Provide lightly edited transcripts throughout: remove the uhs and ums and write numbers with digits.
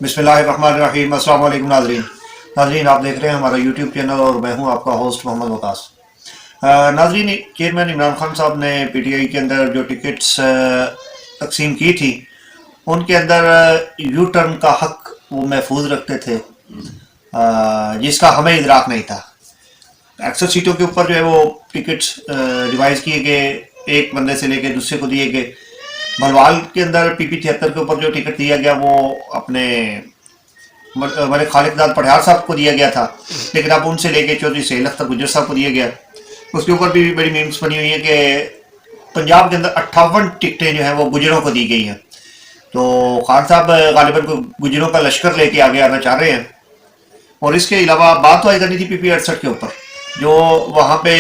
बिस्मिल्लाहिर्रहमानिर्रहीम। अस्सलाम वालेकुम नाजरीन, आप देख रहे हैं हमारा यूट्यूब चैनल और मैं हूं आपका होस्ट मोहम्मद वकास। नाजरीन, चेयरमैन इमरान खान साहब ने पीटीआई के अंदर जो टिकट्स तकसीम की थी उनके अंदर यू टर्न का हक वो महफूज रखते थे, जिसका हमें इदराक नहीं था। अक्सर सीटों के ऊपर जो है वो टिकट्स रिवाइज किए गए, एक बंदे से लेके दूसरे को दिए गए। भलवाल के अंदर पीपी 73 के ऊपर जो टिकट दिया गया वो अपने मलिक खालिदाद पटियाल साहब को दिया गया था, लेकिन अब उनसे लेके चौधरी सहेल अख्तर गुज्जर साहब को दिया गया। उसके ऊपर भी बड़ी मीम्स बनी हुई है कि पंजाब के अंदर 58 टिकटें जो हैं वो गुजरों को दी गई हैं। तो खान साहब गालिबन को गुजरों का लश्कर लेके आगे आना चाह रहे हैं। और इसके अलावा बात तो आई करनी थी पीपी 68 के ऊपर, जो वहाँ पे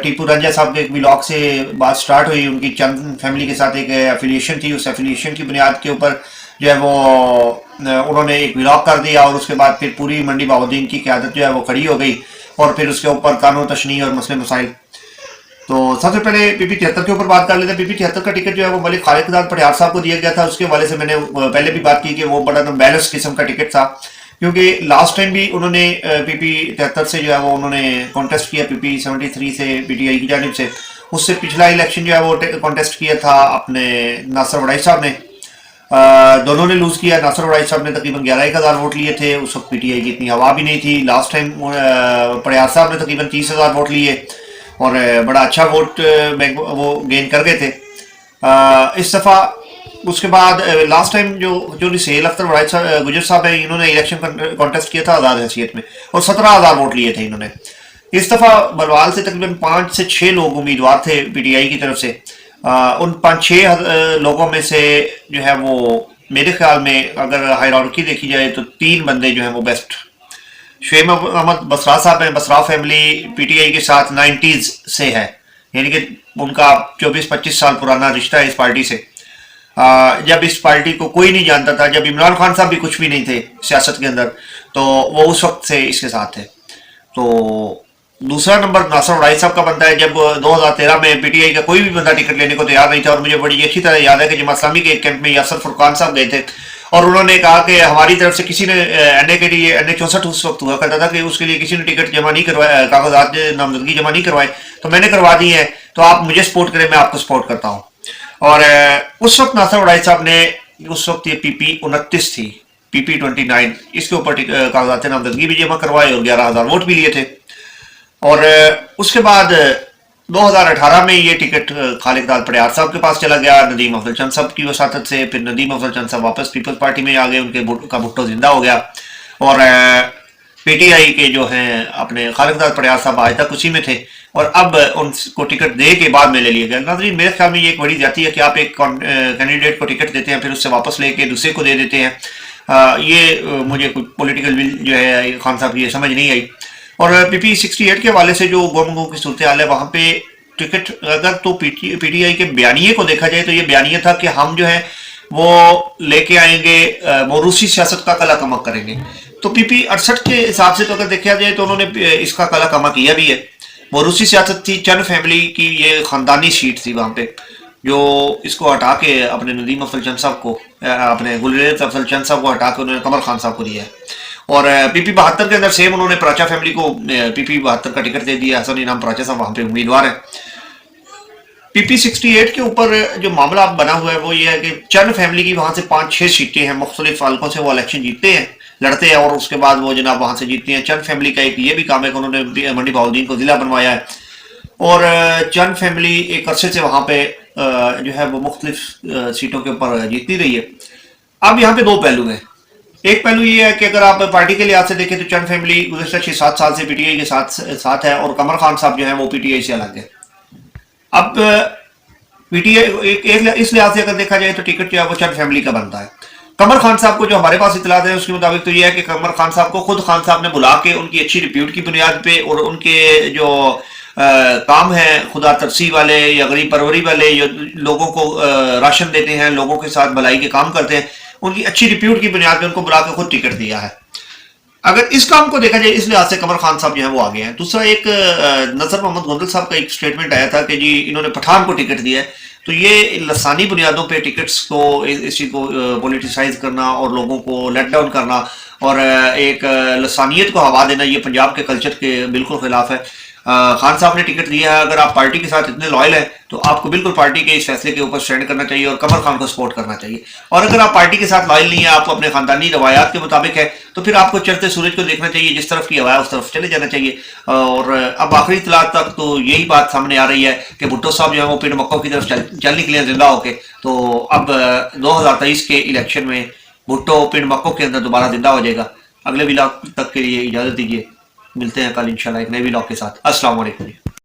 टीपू रंजा साहब के एक ब्लॉग से बात स्टार्ट हुई। उनकी चंद फैमिली के साथ एक एफिलिएशन थी, उस एफिलिएशन की बुनियाद के ऊपर जो है वो उन्होंने एक ब्लॉग कर दिया और उसके बाद फिर पूरी मंडी बहाउद्दीन की क़यादत जो है वो खड़ी हो गई और फिर उसके ऊपर कानून तशनी और मसले मसाइल। तो सबसे पहले पीपी 73 के ऊपर बात कर लेते हैं। पीपी 73 का टिकट जो है वो मलिक खालिदाद पटियाल साहब को दिया गया था। उसके हवाले से मैंने पहले भी बात की कि वो बड़ा बैलेंस किस्म का टिकट था, क्योंकि लास्ट टाइम भी उन्होंने पीपी 73 से जो है वो उन्होंने कॉन्टेस्ट किया, पीपी 73 से पीटीआई की जानिब से। उससे पिछला इलेक्शन जो है वो कॉन्टेस्ट किया था अपने नासिर वड़ाई साहब ने, दोनों ने लूज किया। नासिर वड़ाई साहब ने तकरीबन 11,000 वोट लिए थे। उस वक्त पीटीआई की इतनी हवा भी नहीं थी। लास्ट टाइम पटियाल साहब ने तकरीबन 30,000 वोट लिए और बड़ा अच्छा वोट बैंक वो गेन कर गए थे इस दफ़ा। उसके बाद लास्ट टाइम जो सहेल अख्तर गुज्जर साहब है, इन्होंने इलेक्शन कॉन्टेस्ट किया था आज़ाद हैसियत में और 17,000 वोट लिए थे इन्होंने। इस दफ़ा बलवाल से तकरीबन 5 से 6 लोग उम्मीदवार थे पीटीआई की तरफ से। उन 5-6 लोगों में से जो है वो मेरे ख्याल में अगर हायरार्की देखी जाए तो 3 बंदे जो हैं वो बेस्ट। शुएब अहमद बसरा साहब हैं। बसरा फैमिली पीटीआई के साथ 90s से है, यानी कि उनका 24-25 साल पुराना रिश्ता है इस पार्टी से। जब इस पार्टी को कोई नहीं जानता था, जब इमरान खान साहब भी कुछ भी नहीं थे सियासत के अंदर, तो वो उस वक्त से इसके साथ थे। तो दूसरा नंबर नासिर वड़ाई साहब का बनता है। जब 2013 में पीटीआई का कोई भी बंदा टिकट लेने को तैयार नहीं था, और मुझे बड़ी अच्छी तरह याद है कि जमात इस्लामी के एक कैंप में यासर फुरकान साहब गए थे और उन्होंने कहा कि हमारी तरफ से किसी ने एनए के लिए एनए 64 उस वक्त हुआ करता था कि उसके लिए किसी ने टिकट जमा नहीं करवाया, कागजात नामजदगी जमा नहीं करवाए, तो मैंने करवा दी है, तो आप मुझे सपोर्ट करें, मैं आपको सपोर्ट करता हूँ। और उस वक्त नासिर वड़ाई साहब ने, उस वक्त ये पीपी 29 थी, पीपी 29, इसके ऊपर कागजात नामजदगी भी जमा करवाए और 11,000 वोट भी लिए थे। और उसके बाद 2018 में ये टिकट खालिदाद पटियाल साहब के पास चला गया नदीम अफजल चंद साहब की वसातत से। फिर नदीम अफजल चंद साहब वापस पीपल्स पार्टी में आ गए, उनके भुट्टो जिंदा हो गया और पीटीआई के जो हैं अपने खालिदाद पटियाल साहब आज तक उसी में थे और अब उनको टिकट दे के बाद में ले लिया गया। नाज़रीन, मेरे ख्याल में ये एक बड़ी जाती है कि आप एक कैंडिडेट को टिकट देते हैं फिर उससे वापस लेके दूसरे को दे देते हैं। ये मुझे कुछ पॉलिटिकल विल जो है खान साहब की समझ नहीं आई। और पीपी 68 के हवाले से जो गुम की सूरत हाल है वहाँ पे टिकट, अगर तो पीटीआई के बयानिए को देखा जाए तो ये बयानिया था कि हम जो है वो लेके आएंगे, मोरूसी सियासत का कला कमा करेंगे। तो पीपी 68 के हिसाब से तो अगर देखा जाए तो उन्होंने इसका कला कमा किया भी है। मोरूसी सियासत थी, चंद फैमिली की ये खानदानी सीट थी वहाँ पे, जो इसको हटा के अपने नदीम अफजल चंद साहब को, अपने गुलरेज अफजल चंद साहब को हटा के उन्होंने कमर खान साहब को दिया है। और पीपी 72 के अंदर सेम उन्होंने प्राचा फैमिली को पीपी 72 का टिकट दे दिया। हसन इनाम प्राचा साहब वहाँ पे उम्मीदवार हैं। पीपी 68 के ऊपर जो मामला बना हुआ है वो ये है कि चंद फैमिली की वहाँ से 5-6 सीटें हैं, मुख्तलिफ हल्कों से वो इलेक्शन जीतते हैं, लड़ते हैं और उसके बाद वो जनाब वहाँ से जीतते हैं। चंद फैमिली का एक ये भी काम है कि उन्होंने मंडी बहाउद्दीन को जिला बनवाया है और चंद फैमिली एक अरसे से वहाँ पे जो है वो मुख्तलिफ सीटों के ऊपर जीतती रही है। अब यहाँ पे 2 पहलू हैं। एक पहलू ये है कि अगर आप पार्टी के लिहाज से देखें तो चंद फैमिली गुज़श्ता 6-7 साल से पीटीआई के साथ है और कमर खान साहब जो है वो पीटीआई से अलग है। अब पीटीआई इस लिहाज से अगर देखा जाए तो टिकट जो है वो चंद फैमिली का बनता है। कमर खान साहब को जो हमारे पास इतलात है उसके मुताबिक तो ये है कि कमर खान साहब को खुद खान साहब ने बुला के उनकी अच्छी रिप्यूट की बुनियाद पे और उनके जो काम है खुदा तरसी वाले या गरीब परवरी वाले, जो लोगों को राशन देते हैं, लोगों के साथ भलाई के काम करते हैं, उनकी अच्छी रिप्यूट की बुनियाद पे उनको बुला के खुद टिकट दिया है। अगर इस काम को देखा जाए इस लिहाज से कमर खान साहब जो है वो आगे हैं। दूसरा एक नजर मोहम्मद गोंदल साहब का एक स्टेटमेंट आया था कि जी इन्होंने पठान को टिकट दिया है, तो ये लसानी बुनियादों पे टिकट्स को इस चीज़ को पॉलिटिसाइज करना और लोगों को लेट डाउन करना और एक लसानियत को हवा देना, ये पंजाब के कल्चर के बिल्कुल खिलाफ है। खान साहब ने टिकट दिया है, अगर आप पार्टी के साथ इतने लॉयल हैं तो आपको बिल्कुल पार्टी के इस फैसले के ऊपर स्टैंड करना चाहिए और कमर खान को सपोर्ट करना चाहिए। और अगर आप पार्टी के साथ लॉयल नहीं है, आप अपने खानदानी रवायात के मुताबिक है, तो फिर आपको चढ़ते सूरज को देखना चाहिए, जिस तरफ की हवा है उस तरफ चले जाना चाहिए। और अब आखिरी इतलात तक तो यही बात सामने आ रही है कि भुट्टो साहब जो है वो पिंड मक्कों की तरफ चल निकले जिंदा होके। तो अब 2023 के इलेक्शन में भुट्टो पिंड मक्कों के अंदर दोबारा जिंदा हो जाएगा। अगले व्लॉग तक के लिए इजाजत दीजिए, मिलते हैं कल इंशाल्लाह एक नए व्लॉग के साथ। अस्सलाम वालेकुम।